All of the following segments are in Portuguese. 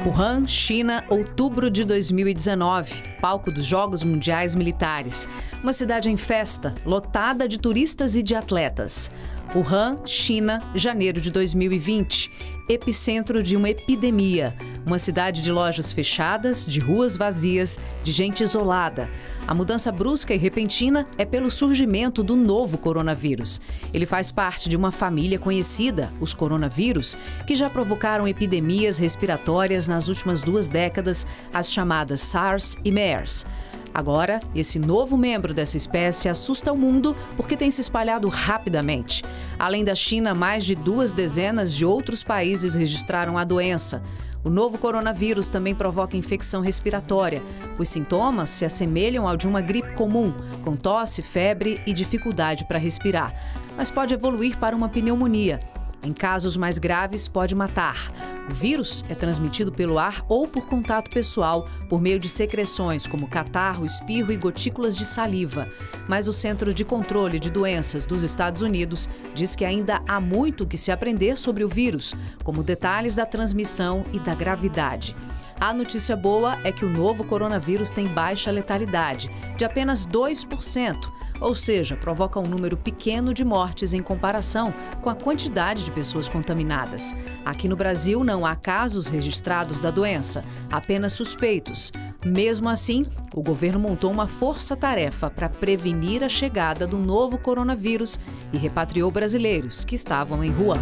Wuhan, China, outubro de 2019, palco dos Jogos Mundiais Militares. Uma cidade em festa, lotada de turistas e de atletas. Wuhan, China, janeiro de 2020, epicentro de uma epidemia. Uma cidade de lojas fechadas, de ruas vazias, de gente isolada. A mudança brusca e repentina é pelo surgimento do novo coronavírus. Ele faz parte de uma família conhecida, os coronavírus, que já provocaram epidemias respiratórias nas últimas 2 décadas, as chamadas SARS e MERS. Agora, esse novo membro dessa espécie assusta o mundo porque tem se espalhado rapidamente. Além da China, mais de 2 dezenas de outros países registraram a doença. O novo coronavírus também provoca infecção respiratória. Os sintomas se assemelham ao de uma gripe comum, com tosse, febre e dificuldade para respirar. Mas pode evoluir para uma pneumonia. Em casos mais graves, pode matar. O vírus é transmitido pelo ar ou por contato pessoal, por meio de secreções como catarro, espirro e gotículas de saliva. Mas o Centro de Controle de Doenças dos Estados Unidos diz que ainda há muito o que se aprender sobre o vírus, como detalhes da transmissão e da gravidade. A notícia boa é que o novo coronavírus tem baixa letalidade, de apenas 2%. Ou seja, provoca um número pequeno de mortes em comparação com a quantidade de pessoas contaminadas. Aqui no Brasil não há casos registrados da doença, apenas suspeitos. Mesmo assim, o governo montou uma força-tarefa para prevenir a chegada do novo coronavírus e repatriou brasileiros que estavam em Wuhan.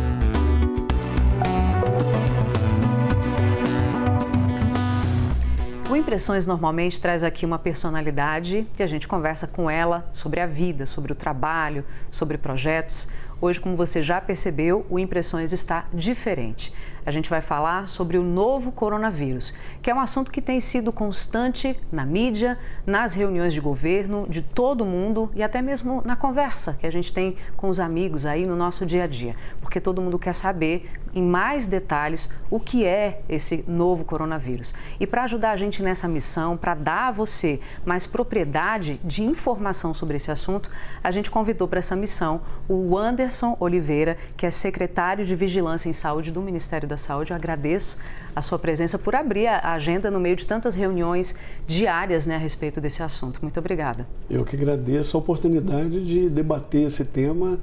O Impressões normalmente traz aqui uma personalidade e a gente conversa com ela sobre a vida, sobre o trabalho, sobre projetos. Hoje, como você já percebeu, o Impressões está diferente. A gente vai falar sobre o novo coronavírus, que é um assunto que tem sido constante na mídia, nas reuniões de governo, de todo mundo e até mesmo na conversa que a gente tem com os amigos aí no nosso dia a dia. Porque todo mundo quer saber em mais detalhes o que é esse novo coronavírus. E para ajudar a gente nessa missão, para dar a você mais propriedade de informação sobre esse assunto, a gente convidou para essa missão o Anderson Oliveira, que é secretário de Vigilância em Saúde do Ministério da Saúde. Eu agradeço a sua presença por abrir a agenda no meio de tantas reuniões diárias, a respeito desse assunto. Muito obrigada. Eu que agradeço a oportunidade de debater esse tema,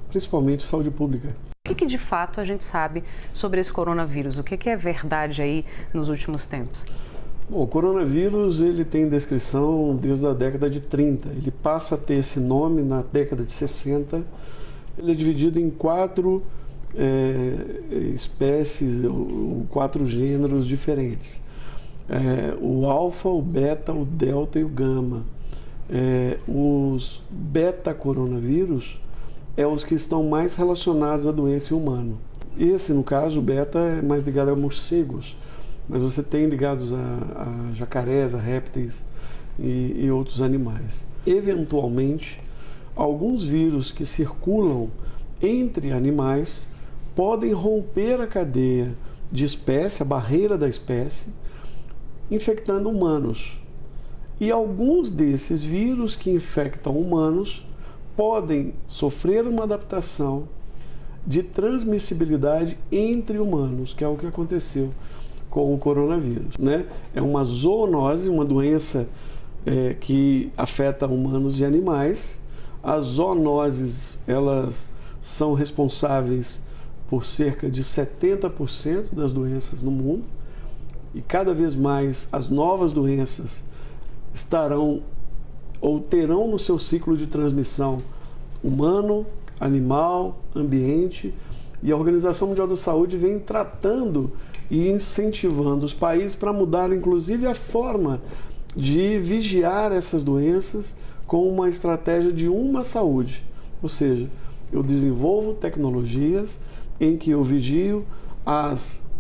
principalmente saúde pública. O que de fato a gente sabe sobre esse coronavírus? O que é verdade aí nos últimos tempos? Bom, o coronavírus ele tem descrição desde a década de 30. Ele passa a ter esse nome na década de 60. Ele é dividido em 4 espécies, ou 4 gêneros diferentes. O alfa, o beta, o delta e o gama. Os beta-coronavírus os que estão mais relacionados à doença em humano. Esse, no caso, o beta, é mais ligado a morcegos, mas você tem ligados a jacarés, a répteis e outros animais. Eventualmente, alguns vírus que circulam entre animais podem romper a cadeia de espécie, a barreira da espécie, infectando humanos. E alguns desses vírus que infectam humanos podem sofrer uma adaptação de transmissibilidade entre humanos, que é o que aconteceu com o coronavírus, É uma zoonose, uma doença que afeta humanos e animais. As zoonoses, elas são responsáveis por cerca de 70% das doenças no mundo, e cada vez mais as novas doenças estarão ou terão no seu ciclo de transmissão humano, animal, ambiente, e a Organização Mundial da Saúde vem tratando e incentivando os países para mudar, inclusive, a forma de vigiar essas doenças com uma estratégia de uma saúde. Ou seja, eu desenvolvo tecnologias em que eu vigio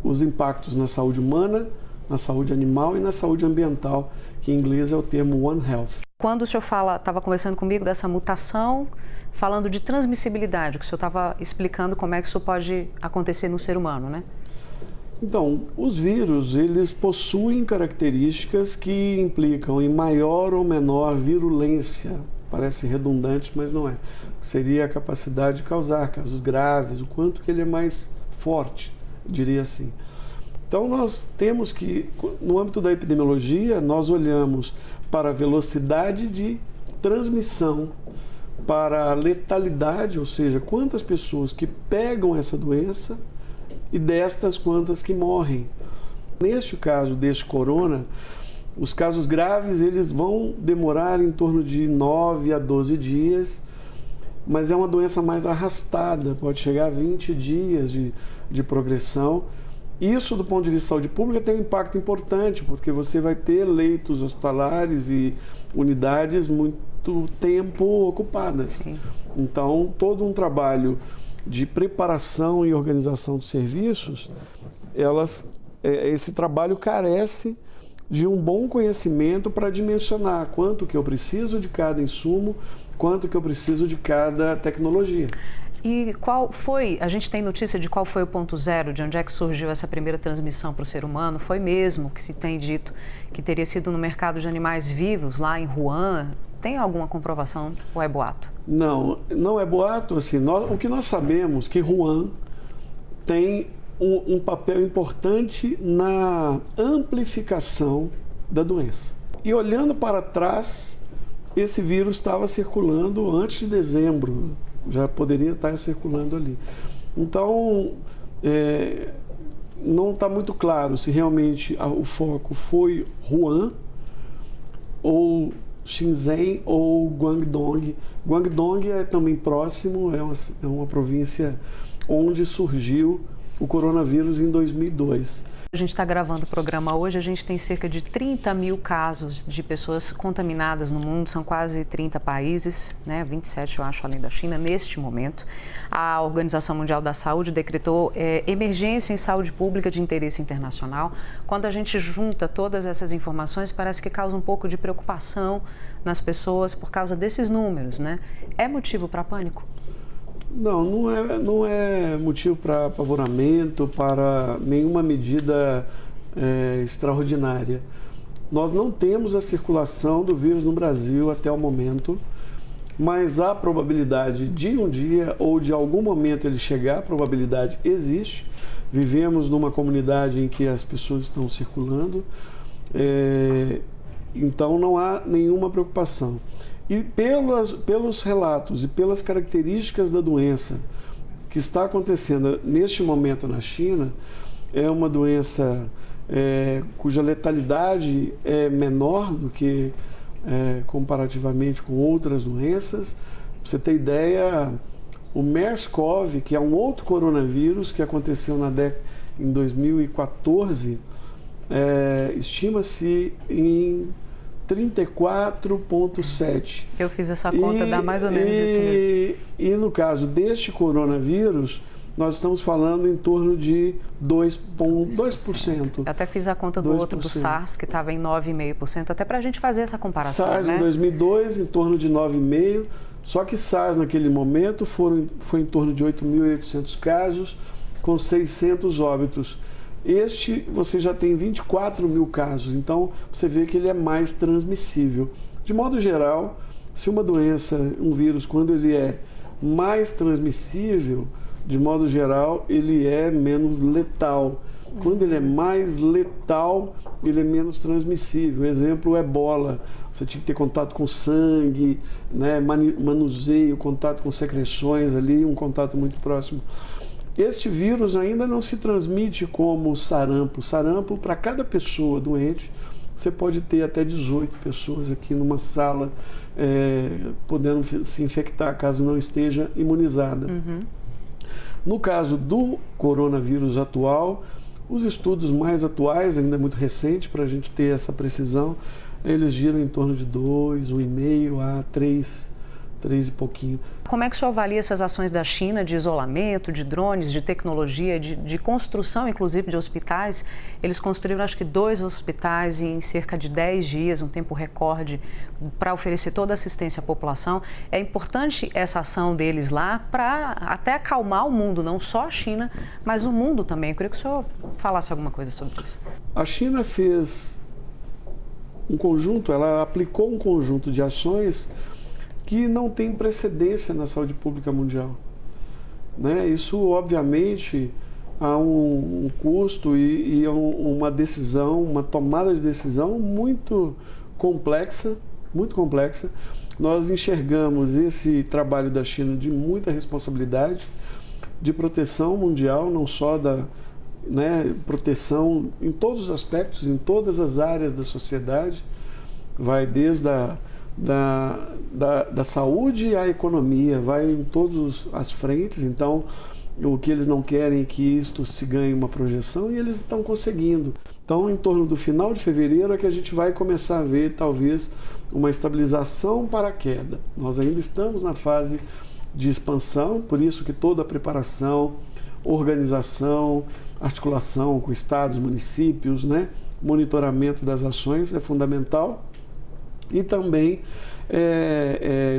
os impactos na saúde humana, na saúde animal e na saúde ambiental, que em inglês é o termo One Health. Quando o senhor estava conversando comigo dessa mutação, falando de transmissibilidade, que o senhor estava explicando como é que isso pode acontecer no ser humano, Então, os vírus, eles possuem características que implicam em maior ou menor virulência. Parece redundante, mas não é. Seria a capacidade de causar casos graves, o quanto que ele é mais forte, diria assim. Então, nós temos que, no âmbito da epidemiologia, nós olhamos para a velocidade de transmissão, para a letalidade, ou seja, quantas pessoas que pegam essa doença e destas quantas que morrem. Neste caso deste corona, os casos graves eles vão demorar em torno de 9 a 12 dias, mas é uma doença mais arrastada, pode chegar a 20 dias de progressão. Isso, do ponto de vista de saúde pública, tem um impacto importante, porque você vai ter leitos hospitalares e unidades muito tempo ocupadas. Sim. Então, todo um trabalho de preparação e organização de serviços, esse trabalho carece de um bom conhecimento para dimensionar quanto que eu preciso de cada insumo, quanto que eu preciso de cada tecnologia. E a gente tem notícia de qual foi o ponto zero, de onde é que surgiu essa primeira transmissão para o ser humano? Foi mesmo que se tem dito que teria sido no mercado de animais vivos, lá em Wuhan? Tem alguma comprovação ou é boato? Não, não é boato. Assim, o que nós sabemos é que Wuhan tem um papel importante na amplificação da doença. E olhando para trás, esse vírus estava circulando antes de dezembro, já poderia estar circulando ali. Então, não está muito claro se realmente o foco foi Wuhan, ou Shenzhen, ou Guangdong. Guangdong é também próximo, é uma província onde surgiu o coronavírus em 2002. A gente está gravando o programa hoje, a gente tem cerca de 30 mil casos de pessoas contaminadas no mundo, são quase 30 países, né? 27 eu acho, além da China, neste momento. A Organização Mundial da Saúde decretou emergência em saúde pública de interesse internacional. Quando a gente junta todas essas informações, parece que causa um pouco de preocupação nas pessoas por causa desses números, né? É motivo para pânico? Não é motivo para apavoramento, para nenhuma medida extraordinária. Nós não temos a circulação do vírus no Brasil até o momento, mas a probabilidade de um dia ou de algum momento ele chegar, a probabilidade existe. Vivemos numa comunidade em que as pessoas estão circulando, então não há nenhuma preocupação. E pelos relatos e pelas características da doença que está acontecendo neste momento na China, é uma doença cuja letalidade é menor do que comparativamente com outras doenças. Pra você ter ideia, o MERS-CoV, que é um outro coronavírus que aconteceu em 2014, estima-se em 34,7. Eu fiz essa conta, dá mais ou menos isso mesmo. E no caso deste coronavírus, nós estamos falando em torno de 2%. Eu até fiz a conta do 2%. Outro, do SARS, que estava em 9,5%, até para a gente fazer essa comparação. SARS, né? Em 2002, em torno de 9,5%, só que SARS naquele momento foi em torno de 8.800 casos, com 600 óbitos. Este, você já tem 24 mil casos, então você vê que ele é mais transmissível. De modo geral, se uma doença, um vírus, quando ele é mais transmissível, de modo geral, ele é menos letal. Quando ele é mais letal, ele é menos transmissível. Exemplo, o ebola. Você tinha que ter contato com sangue, né? Manuseio, contato com secreções ali, um contato muito próximo. Este vírus ainda não se transmite como o sarampo. Sarampo, para cada pessoa doente, você pode ter até 18 pessoas aqui numa sala podendo se infectar caso não esteja imunizada. Uhum. No caso do coronavírus atual, os estudos mais atuais, ainda muito recente para a gente ter essa precisão, eles giram em torno de 2, 1,5 a 3 e pouquinho. Como é que o senhor avalia essas ações da China de isolamento, de drones, de tecnologia, de construção, inclusive, de hospitais? Eles construíram, acho que 2 hospitais em cerca de 10 dias, um tempo recorde, para oferecer toda a assistência à população. É importante essa ação deles lá para até acalmar o mundo, não só a China, mas o mundo também. Eu queria que o senhor falasse alguma coisa sobre isso. A China fez ela aplicou um conjunto de ações que não tem precedência na saúde pública mundial, né? Isso, obviamente, há um custo e uma decisão, uma tomada de decisão muito complexa, muito complexa. Nós enxergamos esse trabalho da China de muita responsabilidade, de proteção mundial, não só da proteção em todos os aspectos, em todas as áreas da sociedade, vai desde da saúde à economia, vai em todas as frentes. Então, o que eles não querem é que isto se ganhe uma projeção, e eles estão conseguindo. Então, em torno do final de fevereiro é que a gente vai começar a ver, talvez, uma estabilização para a queda. Nós ainda estamos na fase de expansão, por isso que toda a preparação, organização, articulação com estados, municípios, monitoramento das ações é fundamental. E também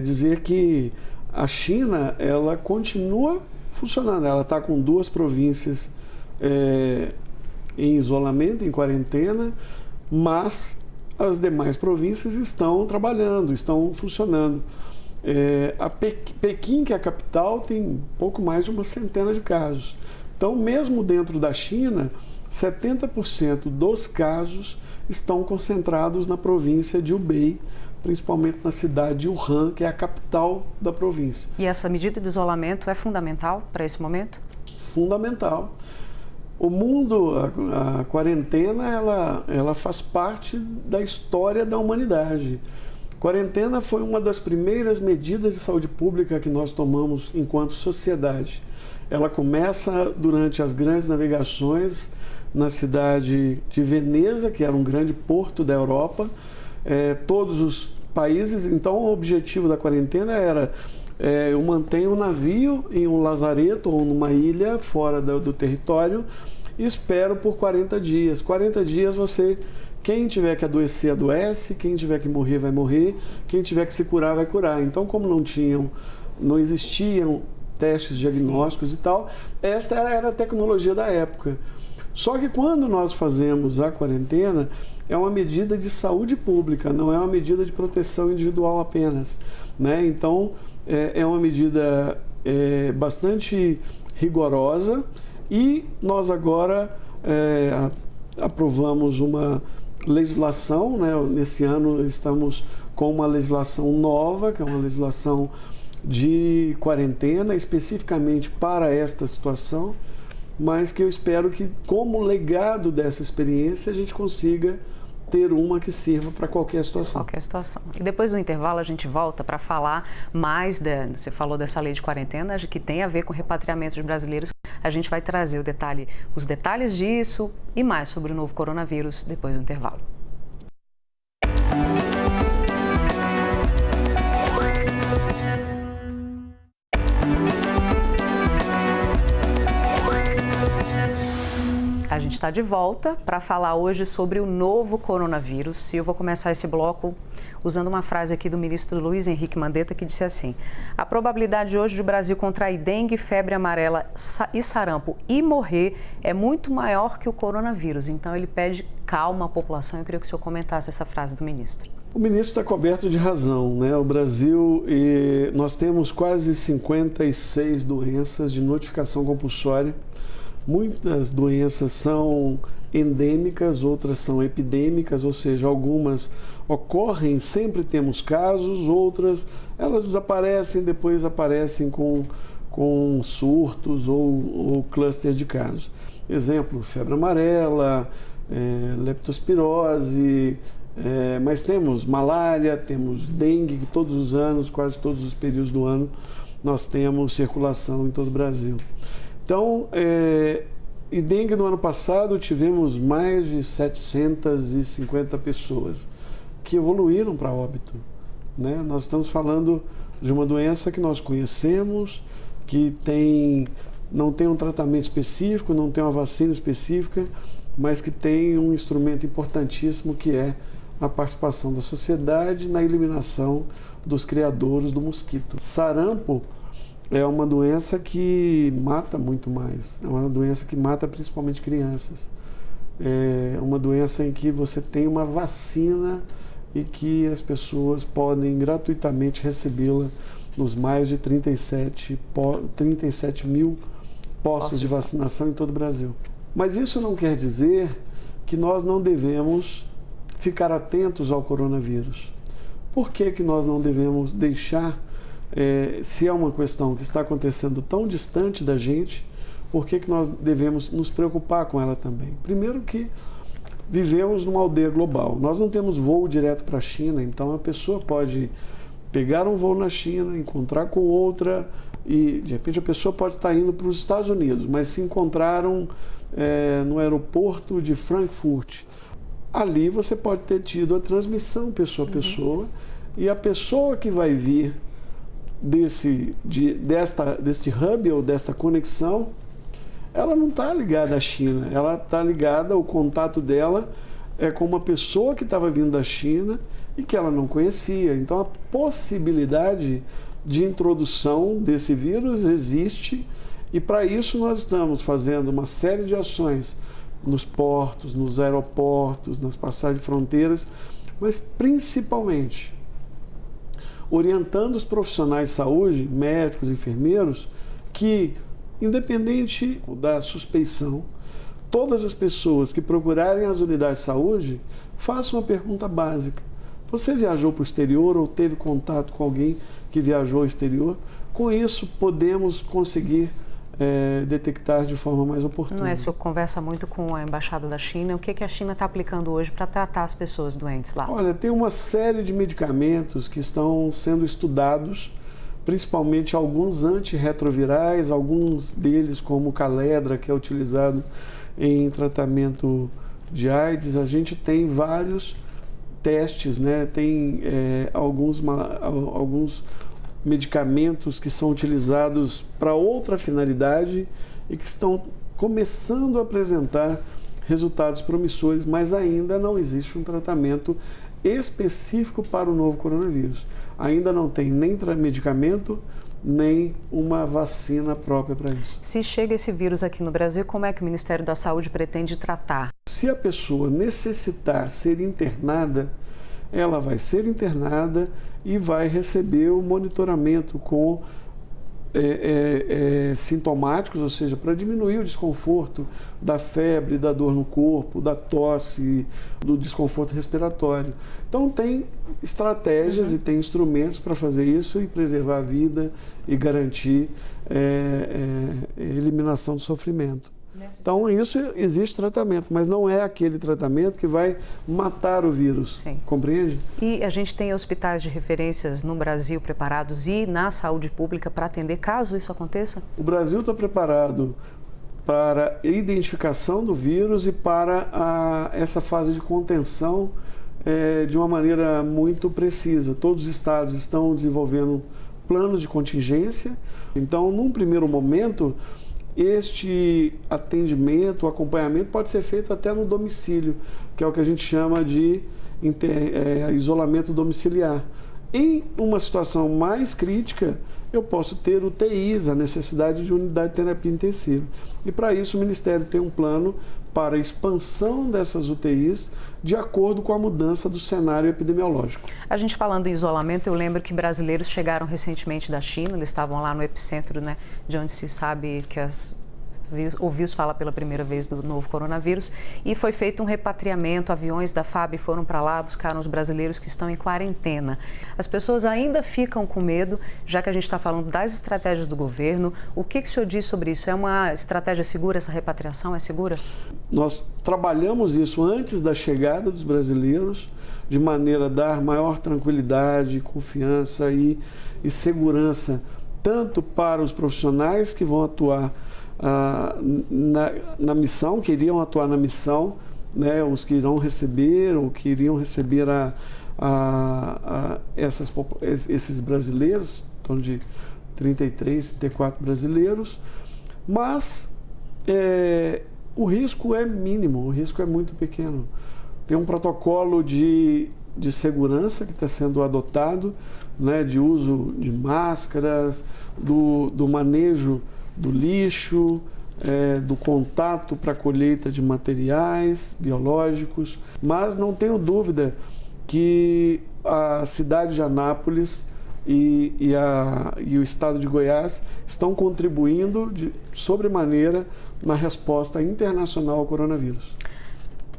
dizer que a China, ela continua funcionando. Ela está com 2 províncias em isolamento, em quarentena, mas as demais províncias estão trabalhando, estão funcionando. A Pequim, que é a capital, tem pouco mais de uma centena de casos. Então, mesmo dentro da China, 70% dos casos estão concentrados na província de Hubei, principalmente na cidade de Wuhan, que é a capital da província. E essa medida de isolamento é fundamental para esse momento? Fundamental. O mundo, a quarentena, ela faz parte da história da humanidade. Quarentena foi uma das primeiras medidas de saúde pública que nós tomamos enquanto sociedade. Ela começa durante as grandes navegações na cidade de Veneza, que era um grande porto da Europa. Todos os países, então o objetivo da quarentena era eu mantenho o navio em um lazareto ou numa ilha fora do território e espero por 40 dias. 40 dias quem tiver que adoecer, adoece, quem tiver que morrer, vai morrer, quem tiver que se curar, vai curar. Então, como não existiam testes diagnósticos Sim. e tal, esta era a tecnologia da época. Só que quando nós fazemos a quarentena, é uma medida de saúde pública, não é uma medida de proteção individual apenas, Então, é uma medida bastante rigorosa, e nós agora aprovamos uma legislação, Nesse ano estamos com uma legislação nova, que é uma legislação de quarentena, especificamente para esta situação, mas que eu espero que, como legado dessa experiência, a gente consiga ter uma que sirva para qualquer situação. Qualquer situação. E depois do intervalo a gente volta para falar mais, você falou dessa lei de quarentena, que tem a ver com repatriamento de brasileiros. A gente vai trazer os detalhes disso e mais sobre o novo coronavírus depois do intervalo. A gente está de volta para falar hoje sobre o novo coronavírus, e eu vou começar esse bloco usando uma frase aqui do ministro Luiz Henrique Mandetta, que disse assim: a probabilidade hoje de o Brasil contrair dengue, febre amarela e sarampo e morrer é muito maior que o coronavírus. Então ele pede calma à população. Eu queria que o senhor comentasse essa frase do ministro. O ministro está coberto de razão, O Brasil, nós temos quase 56 doenças de notificação compulsória. Muitas doenças são endêmicas, outras são epidêmicas, ou seja, algumas ocorrem, sempre temos casos, outras elas desaparecem, depois aparecem com surtos ou cluster de casos. Exemplo, febre amarela, leptospirose, mas temos malária, temos dengue, que todos os anos, quase todos os períodos do ano, nós temos circulação em todo o Brasil. Então, e dengue no ano passado tivemos mais de 750 pessoas que evoluíram para óbito, Nós estamos falando de uma doença que nós conhecemos, que não tem um tratamento específico, não tem uma vacina específica, mas que tem um instrumento importantíssimo, que é a participação da sociedade na eliminação dos criadouros do mosquito. Sarampo é uma doença que mata muito mais, é uma doença que mata principalmente crianças. É uma doença em que você tem uma vacina e que as pessoas podem gratuitamente recebê-la nos mais de 37 mil postos de vacinação em todo o Brasil. Mas isso não quer dizer que nós não devemos ficar atentos ao coronavírus. Por que nós não devemos deixar, se é uma questão que está acontecendo tão distante da gente, por que nós devemos nos preocupar com ela também? Primeiro que vivemos numa aldeia global. Nós não temos voo direto para a China, então a pessoa pode pegar um voo na China, encontrar com outra e, de repente, a pessoa pode estar indo para os Estados Unidos, mas se encontraram no aeroporto de Frankfurt. Ali você pode ter tido a transmissão pessoa a pessoa e a pessoa que vai vir deste hub ou desta conexão, ela não está ligada à China, ela está ligada, o contato dela é com uma pessoa que estava vindo da China e que ela não conhecia. Então a possibilidade de introdução desse vírus existe e para isso nós estamos fazendo uma série de ações nos portos, nos aeroportos, nas passagens de fronteiras, mas principalmente orientando os profissionais de saúde, médicos, enfermeiros, que, independente da suspeição, todas as pessoas que procurarem as unidades de saúde façam uma pergunta básica. Você viajou para o exterior ou teve contato com alguém que viajou ao exterior? Com isso, podemos conseguir detectar de forma mais oportuna. Não é, o senhor conversa muito com a Embaixada da China. O que a China está aplicando hoje para tratar as pessoas doentes lá? Olha, tem uma série de medicamentos que estão sendo estudados, principalmente alguns antirretrovirais, alguns deles como o Caledra, que é utilizado em tratamento de AIDS. A gente tem vários testes, né? Tem alguns medicamentos que são utilizados para outra finalidade e que estão começando a apresentar resultados promissores, mas ainda não existe um tratamento específico para o novo coronavírus. Ainda não tem nem medicamento, nem uma vacina própria para isso. Se chega esse vírus aqui no Brasil, como é que o Ministério da Saúde pretende tratar? Se a pessoa necessitar ser internada, ela vai ser internada e vai receber o monitoramento com sintomáticos, ou seja, para diminuir o desconforto da febre, da dor no corpo, da tosse, do desconforto respiratório. Então tem estratégias e tem instrumentos para fazer isso e preservar a vida e garantir eliminação do sofrimento. Então, isso existe tratamento, mas não é aquele tratamento que vai matar o vírus. Sim. Compreende? E a gente tem hospitais de referências no Brasil preparados e na saúde pública para atender caso isso aconteça? O Brasil está preparado para a identificação do vírus e para essa fase de contenção de uma maneira muito precisa. Todos os estados estão desenvolvendo planos de contingência. Então, num primeiro momento, este atendimento, o acompanhamento pode ser feito até no domicílio, que é o que a gente chama de isolamento domiciliar. Em uma situação mais crítica, eu posso ter UTIs, a necessidade de unidade de terapia intensiva. E para isso o Ministério tem um plano para a expansão dessas UTIs de acordo com a mudança do cenário epidemiológico. A gente falando em isolamento, eu lembro que brasileiros chegaram recentemente da China, eles estavam lá no epicentro, né, de onde se sabe que ouviu-se falar pela primeira vez do novo coronavírus, e foi feito um repatriamento, aviões da FAB foram para lá, buscaram os brasileiros que estão em quarentena. As pessoas ainda ficam com medo, já que a gente está falando das estratégias do governo. O que o senhor diz sobre isso? É uma estratégia segura, essa repatriação é segura? Nós trabalhamos isso antes da chegada dos brasileiros, de maneira a dar maior tranquilidade, confiança e segurança, tanto para os profissionais que vão atuar na missão, que iriam atuar na missão, né, os que irão receber ou que iriam receber esses brasileiros, em torno de 33, 34 brasileiros, mas o risco é mínimo, o risco é muito pequeno. Tem um protocolo de segurança que está sendo adotado, né, de uso de máscaras, do manejo do lixo, do contato para a colheita de materiais biológicos, mas não tenho dúvida que a cidade de Anápolis e o Estado de Goiás estão contribuindo de sobremaneira na resposta internacional ao coronavírus.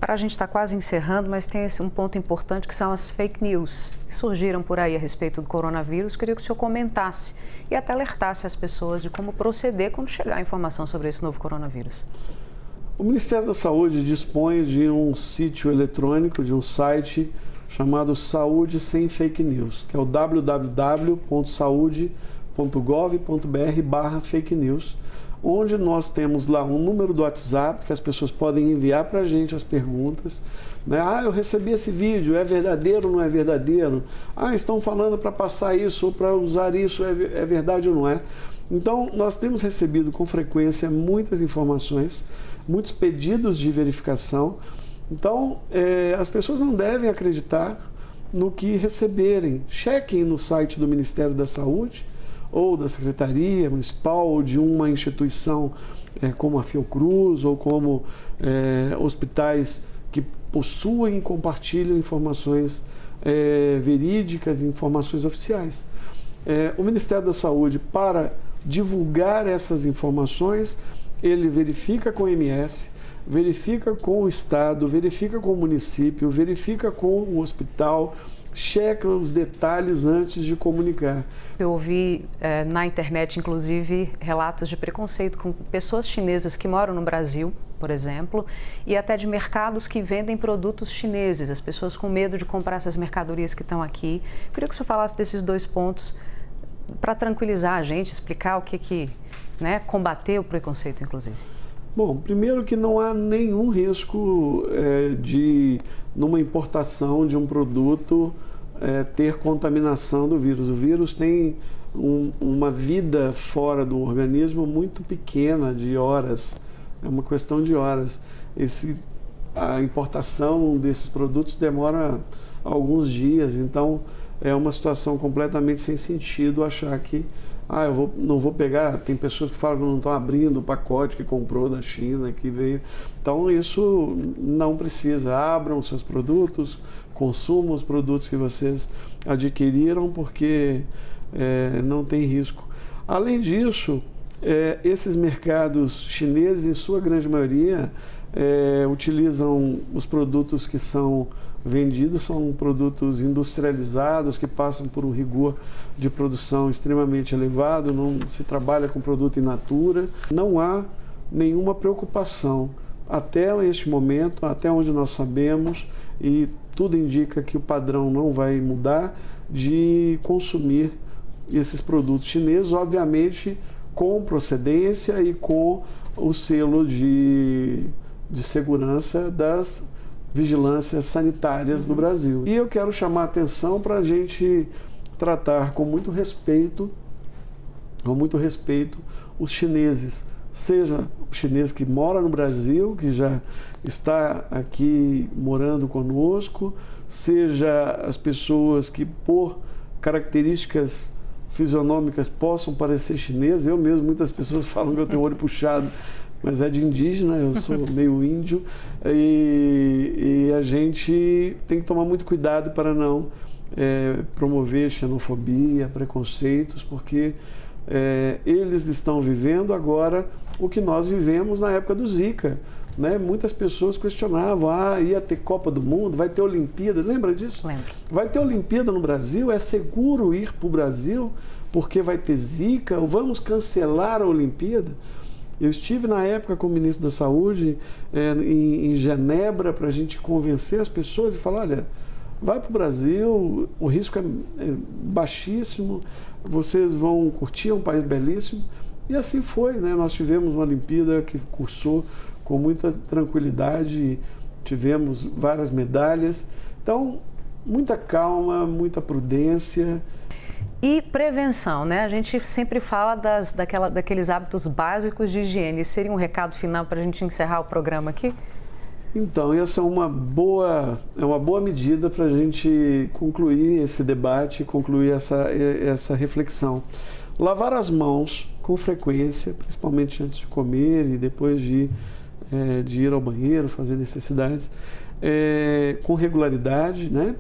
Para a gente está quase encerrando, mas tem um ponto importante que são as fake news que surgiram por aí a respeito do coronavírus. Queria que o senhor comentasse e até alertasse as pessoas de como proceder quando chegar a informação sobre esse novo coronavírus. O Ministério da Saúde dispõe de um sítio eletrônico, de um site chamado Saúde Sem Fake News, que é o www.saude.gov.br/fake news, onde nós temos lá um número do WhatsApp que as pessoas podem enviar para a gente as perguntas, né? Eu recebi esse vídeo, é verdadeiro ou não é verdadeiro? Estão falando para passar isso ou para usar isso, é verdade ou não é? Então, nós temos recebido com frequência muitas informações, muitos pedidos de verificação. Então, as pessoas não devem acreditar no que receberem. Chequem no site do Ministério da Saúde, ou da Secretaria Municipal, ou de uma instituição como a Fiocruz, ou como hospitais que possuem e compartilham informações verídicas, informações oficiais. O Ministério da Saúde, para divulgar essas informações, ele verifica com o MS, verifica com o Estado, verifica com o município, verifica com o hospital, checa os detalhes antes de comunicar. Eu ouvi na internet, inclusive, relatos de preconceito com pessoas chinesas que moram no Brasil, por exemplo, e até de mercados que vendem produtos chineses, as pessoas com medo de comprar essas mercadorias que estão aqui. Eu queria que o senhor falasse desses dois pontos para tranquilizar a gente, explicar o que combater o preconceito, inclusive. Bom, primeiro que não há nenhum risco numa importação de um produto, ter contaminação do vírus. O vírus tem uma vida fora do organismo muito pequena, de horas, é uma questão de horas. A importação desses produtos demora alguns dias, então é uma situação completamente sem sentido achar que não vou pegar. Tem pessoas que falam que não estão abrindo o pacote que comprou da China, que veio. Então, isso não precisa. Abram seus produtos, consumam os produtos que vocês adquiriram, porque não tem risco. Além disso, esses mercados chineses, em sua grande maioria, utilizam os produtos que são vendidos, são produtos industrializados que passam por um rigor de produção extremamente elevado, não se trabalha com produto in natura. Não há nenhuma preocupação até este momento, até onde nós sabemos, e tudo indica que o padrão não vai mudar, de consumir esses produtos chineses, obviamente com procedência e com o selo de segurança das vigilâncias sanitárias do Brasil. E eu quero chamar a atenção para a gente tratar com muito respeito os chineses, seja o chinês que mora no Brasil, que já está aqui morando conosco, seja as pessoas que por características fisionômicas possam parecer chineses. Eu mesmo, muitas pessoas falam que eu tenho o olho puxado, mas é de indígena, eu sou meio índio, e a gente tem que tomar muito cuidado para não promover xenofobia, preconceitos, porque eles estão vivendo agora o que nós vivemos na época do Zika, né? Muitas pessoas questionavam, ia ter Copa do Mundo, vai ter Olimpíada, lembra disso? Lembro. Vai ter Olimpíada no Brasil? É seguro ir para o Brasil porque vai ter Zika? Ou vamos cancelar a Olimpíada? Eu estive na época com o ministro da Saúde em Genebra para a gente convencer as pessoas e falar, olha, vai para o Brasil, o risco é baixíssimo, vocês vão curtir, é um país belíssimo. E assim foi, né? Nós tivemos uma Olimpíada que cursou com muita tranquilidade, tivemos várias medalhas. Então, muita calma, muita prudência. E prevenção, né? A gente sempre fala daqueles hábitos básicos de higiene. Seria um recado final para a gente encerrar o programa aqui? Então, essa é uma boa medida para a gente concluir esse debate, concluir essa reflexão. Lavar as mãos com frequência, principalmente antes de comer e depois de ir ao banheiro, fazer necessidades, com regularidade, né?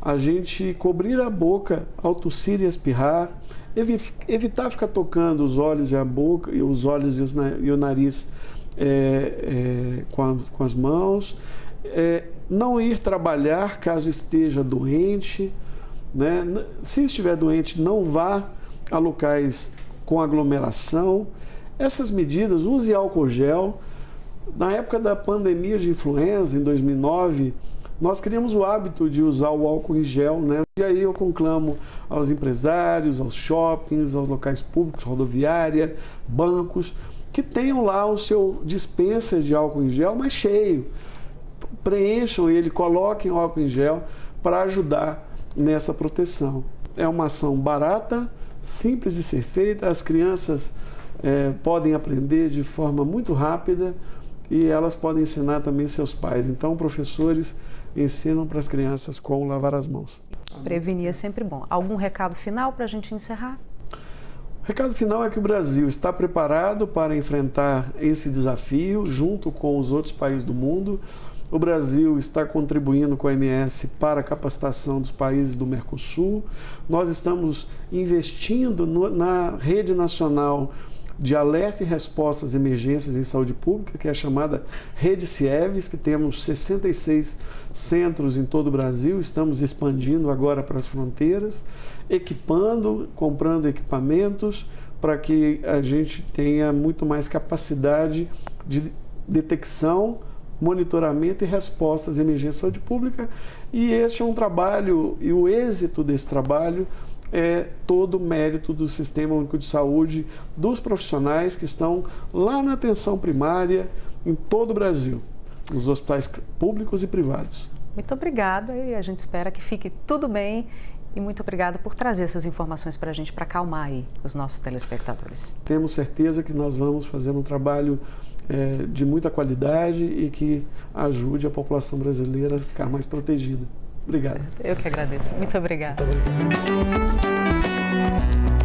a gente cobrir a boca ao tossir e espirrar, evitar ficar tocando os olhos e a boca, e os olhos e o nariz com as mãos, não ir trabalhar caso esteja doente, né? Se estiver doente, não vá a locais com aglomeração. Essas medidas, use álcool gel. Na época da pandemia de influenza, em 2009, nós criamos o hábito de usar o álcool em gel, né? E aí eu conclamo aos empresários, aos shoppings, aos locais públicos, rodoviária, bancos, que tenham lá o seu dispenser de álcool em gel, mas cheio. Preencham ele, coloquem o álcool em gel para ajudar nessa proteção. É uma ação barata, simples de ser feita, as crianças podem aprender de forma muito rápida e elas podem ensinar também seus pais. Então, professores ensinam para as crianças como lavar as mãos. Prevenir é sempre bom. Algum recado final para a gente encerrar? O recado final é que o Brasil está preparado para enfrentar esse desafio junto com os outros países do mundo. O Brasil está contribuindo com a OMS para a capacitação dos países do Mercosul. Nós estamos investindo na rede nacional de alerta e resposta às emergências em saúde pública, que é a chamada Rede CIEVES, que temos 66 centros em todo o Brasil, estamos expandindo agora para as fronteiras, equipando, comprando equipamentos para que a gente tenha muito mais capacidade de detecção, monitoramento e resposta às emergências de saúde pública. E este é um trabalho, e o êxito desse trabalho é todo o mérito do Sistema Único de Saúde, dos profissionais que estão lá na atenção primária em todo o Brasil, nos hospitais públicos e privados. Muito obrigada e a gente espera que fique tudo bem e muito obrigada por trazer essas informações para a gente, para acalmar aí os nossos telespectadores. Temos certeza que nós vamos fazer um trabalho de muita qualidade e que ajude a população brasileira a ficar mais protegida. Obrigado. Certo. Eu que agradeço. Muito obrigada. Muito obrigado.